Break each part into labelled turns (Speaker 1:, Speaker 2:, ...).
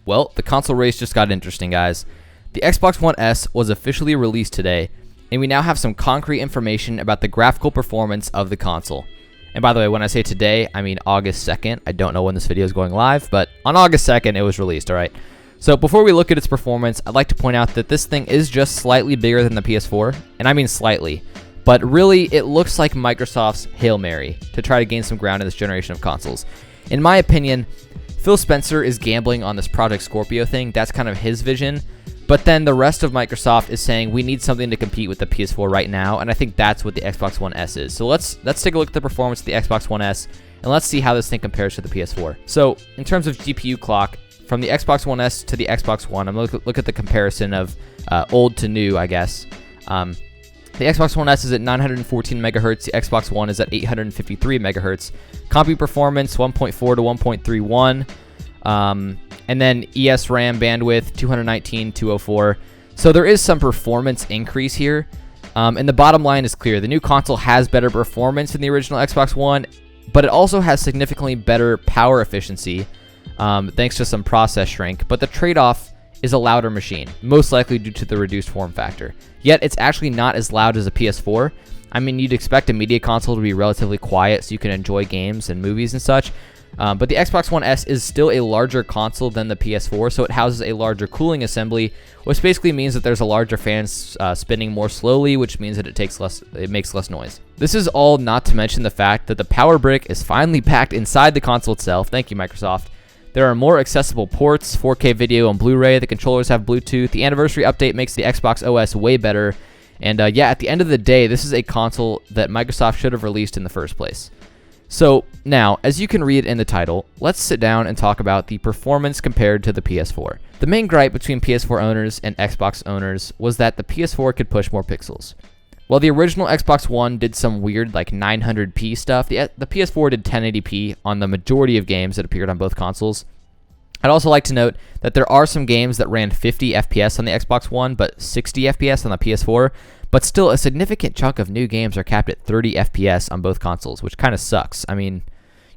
Speaker 1: Well, the console race just got interesting, guys. The Xbox One S was officially released today, and we now have some concrete information about the graphical performance of the console. And by the way, when I say today, I mean August 2nd. I don't know when this video is going live, but on August 2nd, it was released, alright? So before we look at its performance, I'd like to point out that this thing is just slightly bigger than the PS4, and I mean slightly. But really, it looks like Microsoft's Hail Mary to try to gain some ground in this generation of consoles. In my opinion, Phil Spencer is gambling on this Project Scorpio thing. That's kind of his vision. But then the rest of Microsoft is saying we need something to compete with the PS4 right now, and I think that's what the Xbox One S is. So let's take a look at the performance of the Xbox One S, and let's see how this thing compares to the PS4. So in terms of GPU clock, from the Xbox One S to the Xbox One, I'm going to look at the comparison of old to new, I guess. The Xbox One S is at 914 megahertz. The Xbox One is at 853 megahertz. Compute performance 1.4 to 1.31. And then ESRAM bandwidth 219, 204. So there is some performance increase here. And the bottom line is clear. The new console has better performance than the original Xbox One, but it also has significantly better power efficiency, thanks to some process shrink. But the trade-off is a louder machine, most likely due to the reduced form factor. Yet it's actually not as loud as a PS4. I mean, you'd expect a media console to be relatively quiet so you can enjoy games and movies and such. But the Xbox One S is still a larger console than the PS4, so it houses a larger cooling assembly, which basically means that there's a larger fan spinning more slowly, which means that it makes less noise. This is all not to mention the fact that the power brick is finally packed inside the console itself. Thank you, Microsoft. There are more accessible ports, 4K video and Blu-ray. The controllers have Bluetooth. The anniversary update makes the Xbox OS way better. And yeah, at the end of the day, this is a console that Microsoft should have released in the first place. So now, as you can read in the title, let's sit down and talk about the performance compared to the PS4. The main gripe between PS4 owners and Xbox owners was that the PS4 could push more pixels. While the original Xbox One did some weird like 900p stuff, the PS4 did 1080p on the majority of games that appeared on both consoles. I'd also like to note that there are some games that ran 50 FPS on the Xbox One, but 60 FPS on the PS4, but still a significant chunk of new games are capped at 30 FPS on both consoles, which kind of sucks. I mean,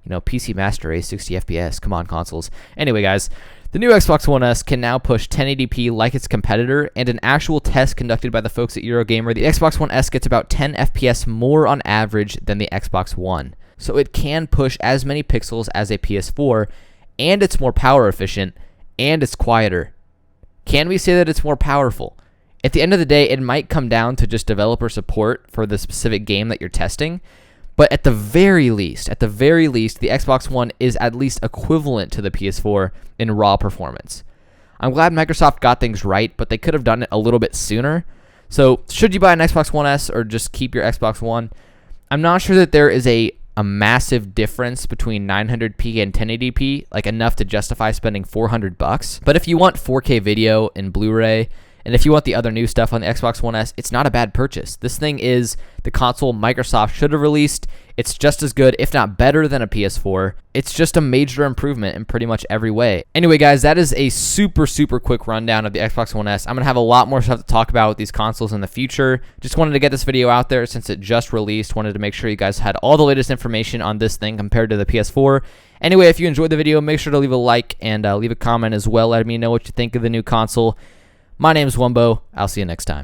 Speaker 1: you know, PC Master Race 60 FPS, come on consoles. Anyway guys, the new Xbox One S can now push 1080p like its competitor, and an actual test conducted by the folks at Eurogamer, the Xbox One S gets about 10 FPS more on average than the Xbox One. So it can push as many pixels as a PS4, and it's more power efficient, and it's quieter. Can we say that it's more powerful? At the end of the day, it might come down to just developer support for the specific game that you're testing, but at the very least, the Xbox One is at least equivalent to the PS4 in raw performance. I'm glad Microsoft got things right, but they could have done it a little bit sooner. So, should you buy an Xbox One S or just keep your Xbox One? I'm not sure that there is a massive difference between 900p and 1080p, like enough to justify spending $400. But if you want 4K video and Blu-ray, and if you want the other new stuff on the Xbox One S, it's not a bad purchase. This thing is the console Microsoft should have released. It's just as good, if not better, than a PS4. It's just a major improvement in pretty much every way. Anyway, guys, that is a super quick rundown of the Xbox One S. I'm going to have a lot more stuff to talk about with these consoles in the future. Just wanted to get this video out there since it just released. Wanted to make sure you guys had all the latest information on this thing compared to the PS4. Anyway, if you enjoyed the video, make sure to leave a like and leave a comment as well. Let me know what you think of the new console. My name is Wumbo. I'll see you next time.